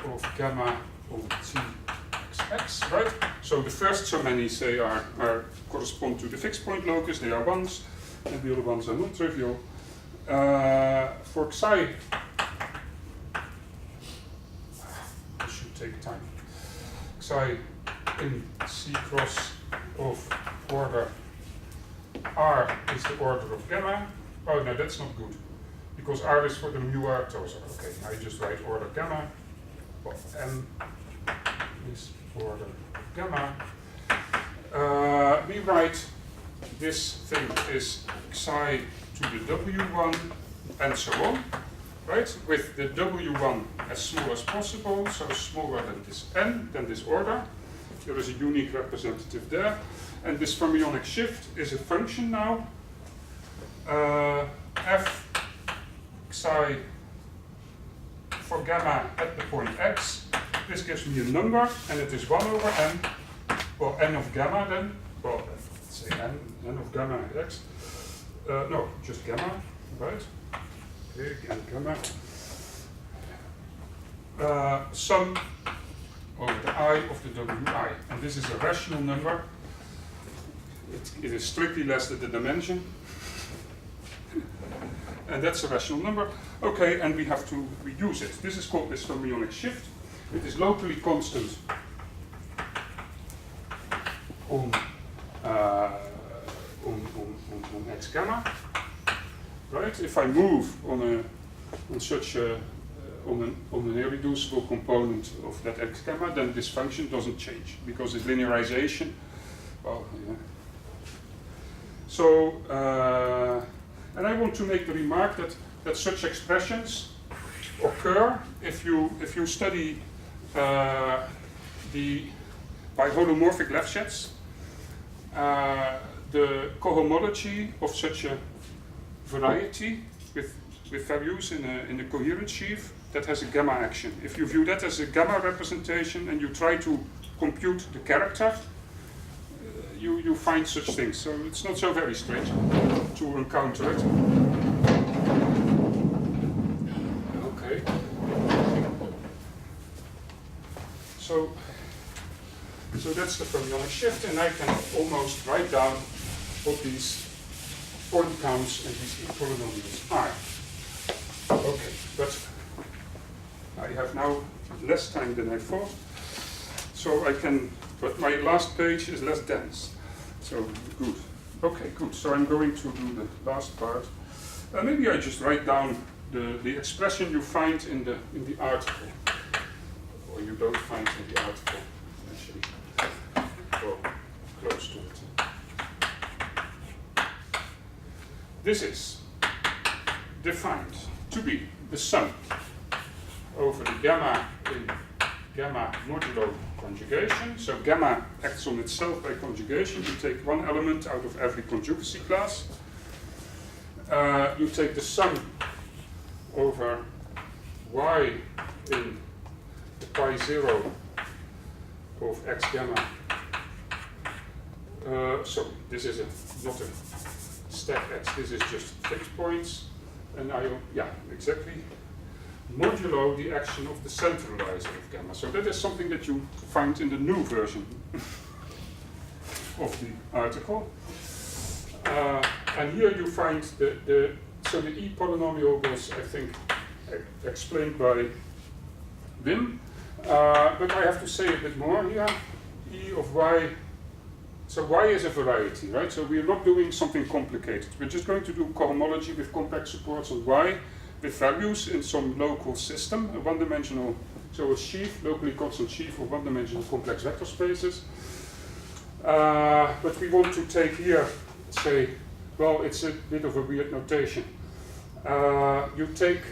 of gamma on Txx, right? So the first so many say are correspond to the fixed point locus, they are ones, and the other ones are non-trivial. For psi, I should take time. Psi in C cross of order R is the order of gamma. Oh no, that's not good, because R is for the mu R tensor. Okay, I just write order gamma. Well, M is order gamma. We write this thing is psi to the W1 and so on, right? With the W1 as small as possible, so smaller than this N, than this order. There is a unique representative there. And this fermionic shift is a function now. F psi for gamma at the point x. This gives me a number, and it is 1 over n. Well, n of gamma then. Well, let's say n of gamma x. No, just gamma, right? Okay, again, gamma. Sum over the I of the Wi. And this is a rational number. It is strictly less than the dimension. And that's a rational number. Okay, and we have to reduce it. This is called this fermionic shift. It is locally constant on x gamma. Right? If I move on an irreducible component of that x gamma, then this function doesn't change because it's linearization. Well, yeah. So, and I want to make the remark that such expressions occur if you study by holomorphic Lefschetz the cohomology of such a variety with values in a coherent sheaf that has a gamma action. If you view that as a gamma representation and you try to compute the character, you find such things. So it's not so very strange to encounter it. Okay. So that's the fermionic shift, and I can almost write down what these point counts and these polynomials are. Okay, but I have now less time than I thought, so I can. But my last page is less dense, so good. Okay, good. So I'm going to do the last part. Maybe I just write down the expression you find in the article, or you don't find in the article actually, or close to it. This is defined to be the sum over the gamma in gamma modulo conjugation. So gamma acts on itself by conjugation. You take one element out of every conjugacy class. You take the sum over y in the pi 0 of x gamma. So this is not a stack x, this is just fixed points. And exactly. Modulo the action of the centralizer of gamma. So that is something that you find in the new version of the article. And here you find the E polynomial was, I think, explained by Wim. But I have to say a bit more here. E of y. So y is a variety, right? So we're not doing something complicated. We're just going to do cohomology with compact supports on y, with values in some local system, a one-dimensional, so a sheaf, locally constant sheaf of one-dimensional complex vector spaces. But we want to take here, say, well, it's a bit of a weird notation. You take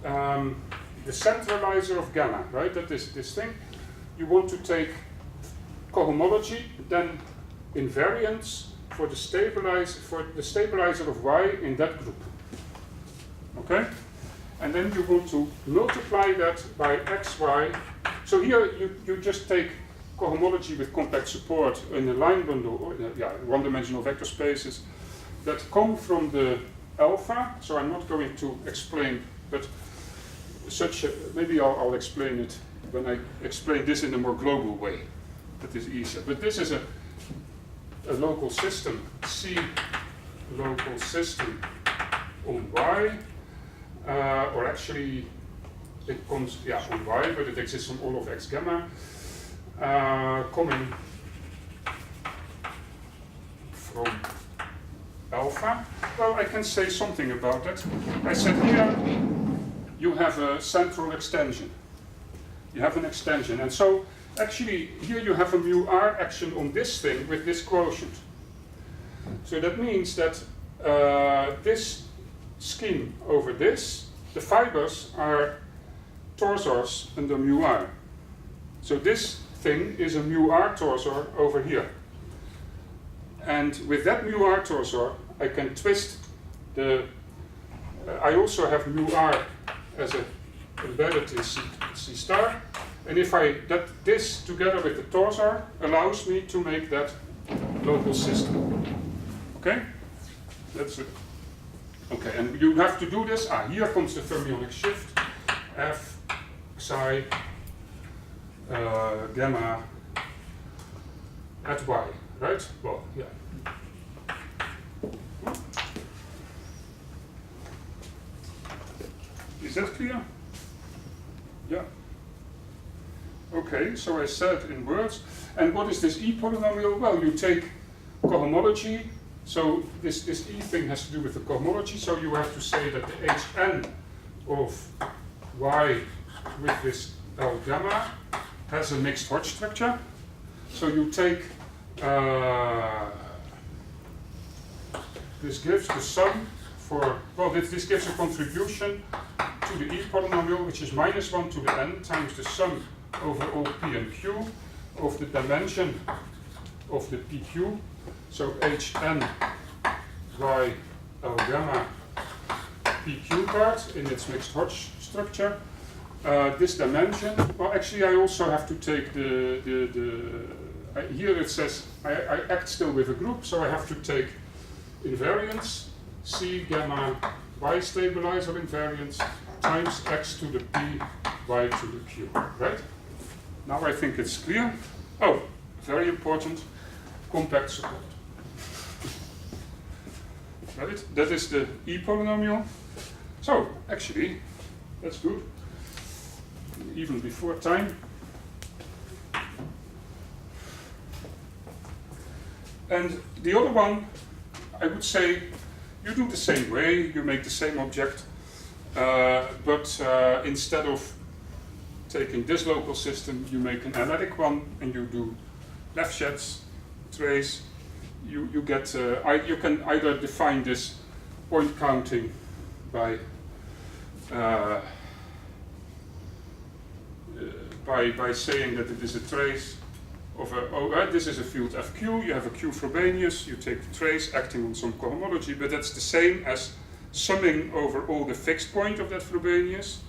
the centralizer of gamma, right? That is this thing. You want to take cohomology, then invariance for the stabilizer of y in that group. Okay? And then you want to multiply that by xy. So here you just take cohomology with compact support in a line bundle, or one-dimensional vector spaces that come from the alpha. So I'm not going to explain, but maybe I'll explain it when I explain this in a more global way, that is easier. But this is a local system, C local system on Y, or actually it comes, on Y, but it exists on all of X gamma, coming from alpha. Well, I can say something about that. I said here you have a central extension. You have an extension, and so actually here you have a mu r action on this thing with this quotient. So that means that this scheme over this, the fibers are torsors under mu r. So this thing is a mu r torsor over here. And with that mu r torsor, I can twist the. I also have mu r as a embedded in C star, and if this together with the torsor allows me to make that local system. Okay, that's it. Okay, and you have to do this. Here comes the fermionic shift, F psi gamma at Y, right? Well, yeah. Is that clear? Yeah. Okay, so I said in words. And what is this E polynomial? Well, you take cohomology. So this E thing has to do with the cohomology. So you have to say that the Hn of Y with this L gamma has a mixed Hodge structure. So you take, this gives the sum for, well, this gives a contribution to the E polynomial, which is -1 to the n times the sum over all P and Q of the dimension of the PQ. So Hn Y L gamma PQ part in its mixed Hodge structure. This dimension, well, actually I also have to take here it says I act still with a group, so I have to take invariance C gamma Y stabilizer invariance times x to the p, y to the q, right? Now I think it's clear. Oh, very important, compact support. Right? That is the E polynomial. So, actually, that's good. Even before time. And the other one, I would say, you do the same way, you make the same object, but instead of taking this local system, you make an analytic one, and you do Lefschetz trace. You can either define this point counting by saying that it is a trace of this is a field FQ, you have a Q Frobenius, you take the trace acting on some cohomology, but that's the same as summing over all the fixed point of that Frobenius,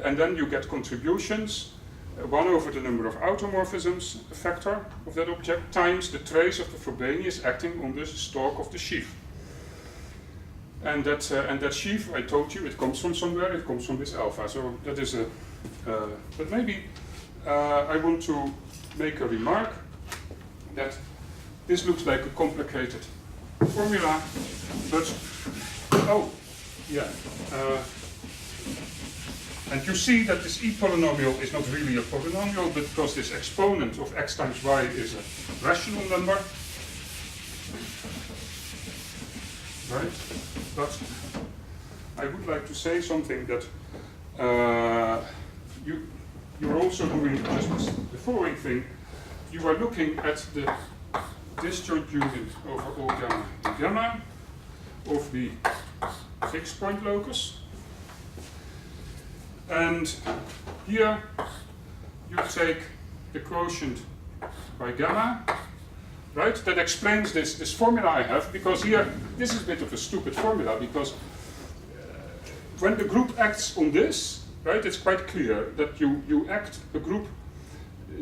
and then you get contributions, 1 over the number of automorphisms, a factor of that object, times the trace of the Frobenius acting on the stalk of the sheaf. And that sheaf, I told you, it comes from somewhere, it comes from this alpha, so that is a, but maybe I want to make a remark that this looks like a complicated formula, but, oh, yeah. And you see that this E polynomial is not really a polynomial, but because this exponent of x times y is a rational number, right? But I would like to say something that you're also doing just the following thing. You are looking at the disjoint union over all gamma and gamma of the fixed point locus. And here you take the quotient by gamma, right? That explains this formula I have, because here, this is a bit of a stupid formula, because when the group acts on this, right, it's quite clear that you act a group,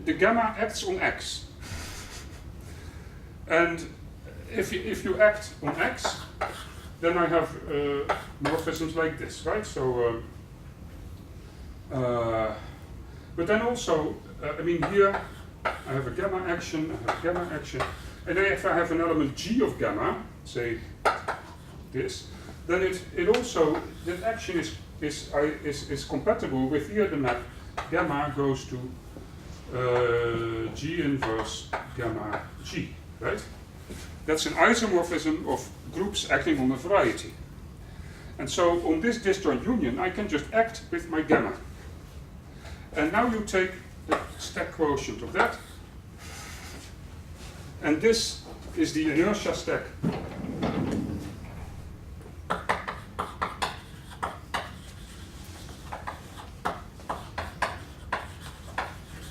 the gamma acts on x. And if you act on x, then I have But then also, I mean, here I have a gamma action, I have a gamma action, and then if I have an element G of gamma, say this, then it also, that action is compatible with here the map gamma goes to G inverse gamma G, right? That's an isomorphism of groups acting on a variety. And so on this disjoint union, I can just act with my gamma. And now you take the stack quotient of that, and this is the inertia stack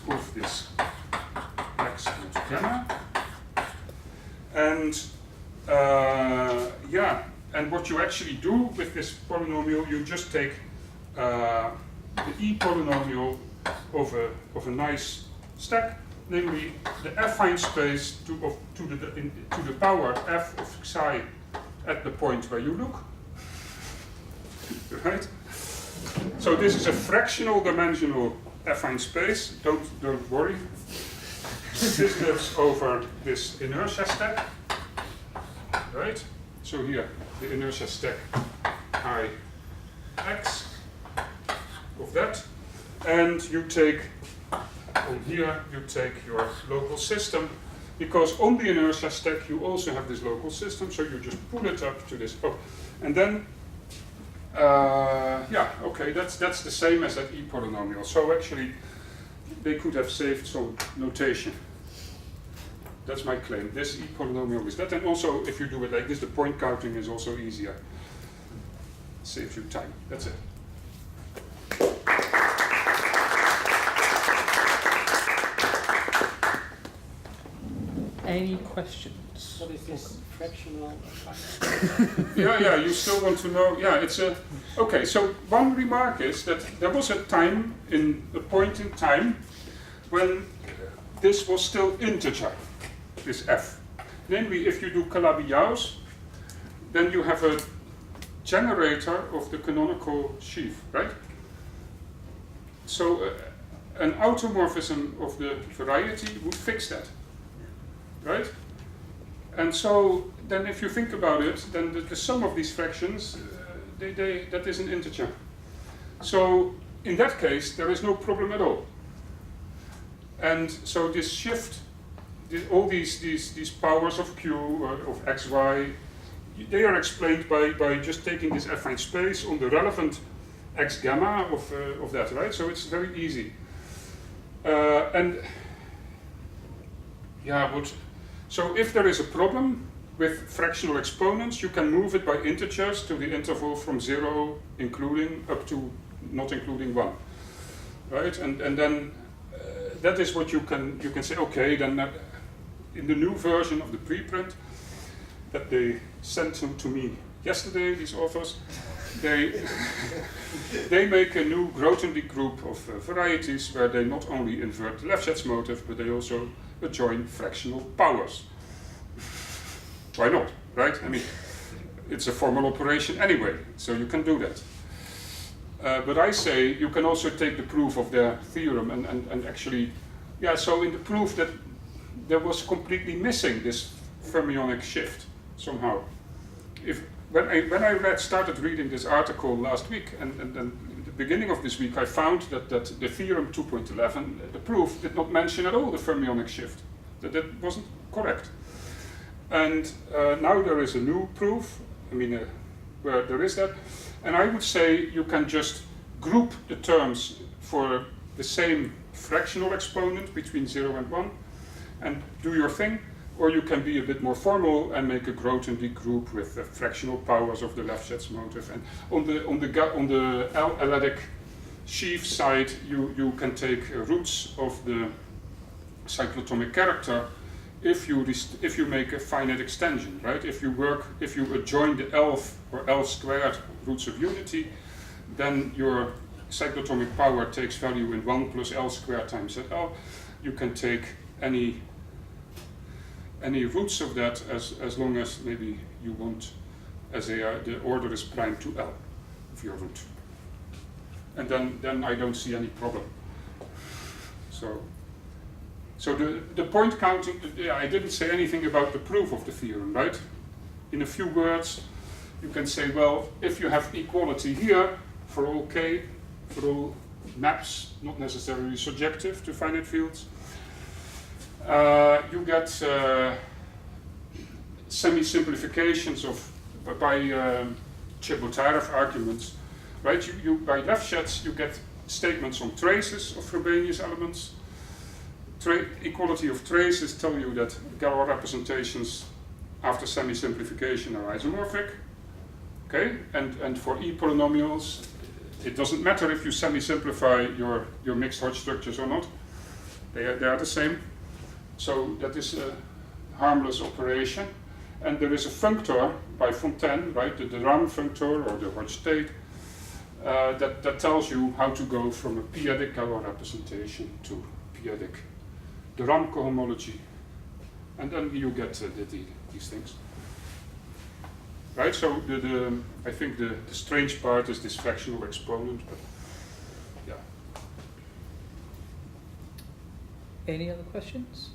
of this x into gamma. And yeah, and what you actually do with this polynomial, you just take the E polynomial of a nice stack, namely the affine space to the power f of psi at the point where you look, right? So this is a fractional dimensional affine space. Don't worry. This lives over this inertia stack, right? So here the inertia stack I x of that, and you take on here you take your local system, because on the inertia stack you also have this local system, so you just pull it up to this. Oh, and then yeah, okay, that's the same as that E polynomial. So actually they could have saved some notation. That's my claim. This E polynomial is that, and also if you do it like this, the point counting is also easier. Saves you time. That's it. Any questions? What is this fractional? Yeah, you still want to know. Yeah, it's a. Okay, so one remark is that there was a point in time when this was still integer, this f. Namely, if you do Calabi-Yau's, then you have a generator of the canonical sheaf, right? So an automorphism of the variety would fix that. Right? And so then if you think about it, then the sum of these fractions, that is an integer. So in that case, there is no problem at all. And so this shift, all these powers of Q, of x, y, they are explained by just taking this affine space on the relevant x gamma of that, right? So it's very easy. And yeah, so if there is a problem with fractional exponents, you can move it by integers to the interval from 0 including up to not including 1, right? And then that is what you can say. Okay, then in the new version of the preprint that they sent to me yesterday, these authors, they make a new Grothendieck group of varieties where they not only invert the Lefschetz motive, but they also adjoin fractional powers. Why not, right? I mean, it's a formal operation anyway, so you can do that. But I say you can also take the proof of their theorem and actually, yeah, so in the proof that there was completely missing this fermionic shift somehow. When I started reading this article last week, and then at the beginning of this week, I found that the theorem 2.11, the proof, did not mention at all the fermionic shift. That wasn't correct. And now there is a new proof, where there is that. And I would say you can just group the terms for the same fractional exponent between 0 and 1 and do your thing. Or you can be a bit more formal and make a Grothendieck group with the fractional powers of the Lefschetz motive. And on the L-adic sheaf side, you can take roots of the cyclotomic character if you make a finite extension, right? If you adjoin the ELF or L squared roots of unity, then your cyclotomic power takes value in 1 plus L squared times L. You can take any roots of that as long as maybe you want, as the order is prime to L of your root. And then I don't see any problem. So the point counting, I didn't say anything about the proof of the theorem, right? In a few words, you can say, well, if you have equality here for all k, for all maps, not necessarily subjective to finite fields, you get semi-simplifications by Chebotarev arguments, right? You by Lefschetz you get statements on traces of Frobenius elements. Equality of traces tell you that Galois representations after semi-simplification are isomorphic. Okay, and for E polynomials, it doesn't matter if you semi-simplify your mixed Hodge structures or not. They are the same. So that is a harmless operation. And there is a functor by Fontaine, right, the Ram functor or the Hodge state, that tells you how to go from a p-adic Galois representation to p-adic the Ram cohomology. And then you get these things. Right, so I think the strange part is this fractional exponent, but yeah. Any other questions?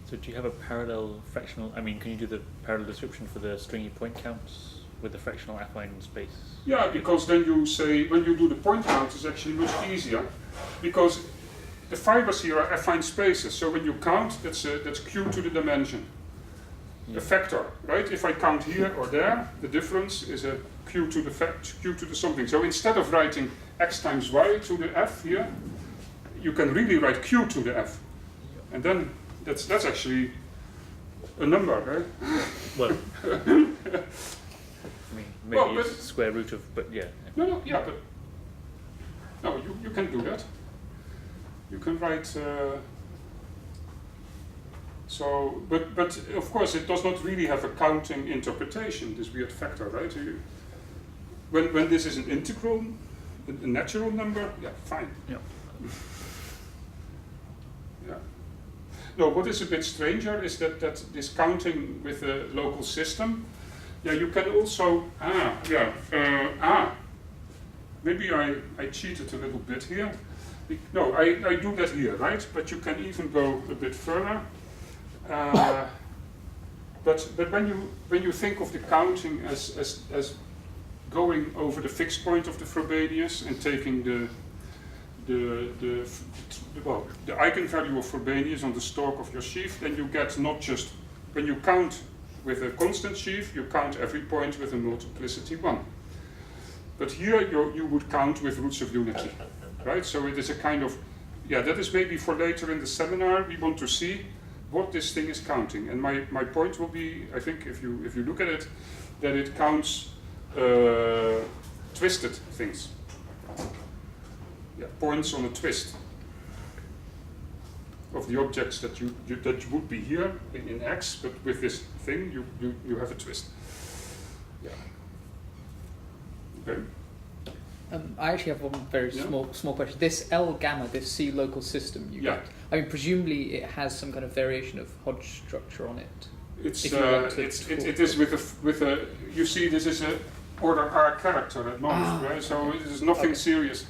So do you have a parallel fractional, I mean, can you do the parallel description for the stringy point counts with the fractional affine space? Yeah, because then you say, when you do the point count, it's actually much easier, because the fibers here are affine spaces, so when you count, that's q to the dimension. A factor, right? If I count here or there, the difference is a q to the something. So instead of writing x times y to the f here, you can really write q to the f, and then that's actually a number, right? Well, I mean, maybe well, it's square root of, but yeah. No, yeah, but no, you can do that. You can write. So, but of course it does not really have a counting interpretation, this weird factor, right? When this is an integral, a natural number, yeah, fine. Yeah. Yeah. No, what is a bit stranger is that this counting with a local system, yeah, you can also, maybe I cheated a little bit here. No, I do that here, right? But you can even go a bit further. But when you think of the counting as going over the fixed point of the Frobenius and taking the eigenvalue of Frobenius on the stalk of your sheaf, then you get not just, when you count with a constant sheaf, you count every point with a multiplicity 1. But here you would count with roots of unity, right? So it is a kind of, yeah, that is maybe for later in the seminar. We want to see what this thing is counting, and my point will be, I think, if you look at it, that it counts twisted things. Yeah, points on a twist of the objects that would be here in X, but with this thing you have a twist. Yeah. Okay. I actually have one very small question. This L gamma, this C local system you get, I mean, presumably it has some kind of variation of Hodge structure on it. It is with a you see, this is a order R character at most, right? So it is nothing serious,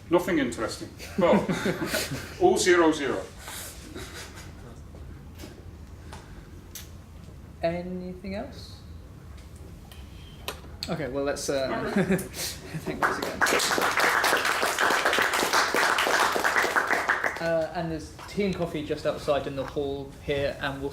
nothing interesting. Well, all 0, 0. Anything else? Okay, well let's thank once again. And there's tea and coffee just outside in the hall here, and we'll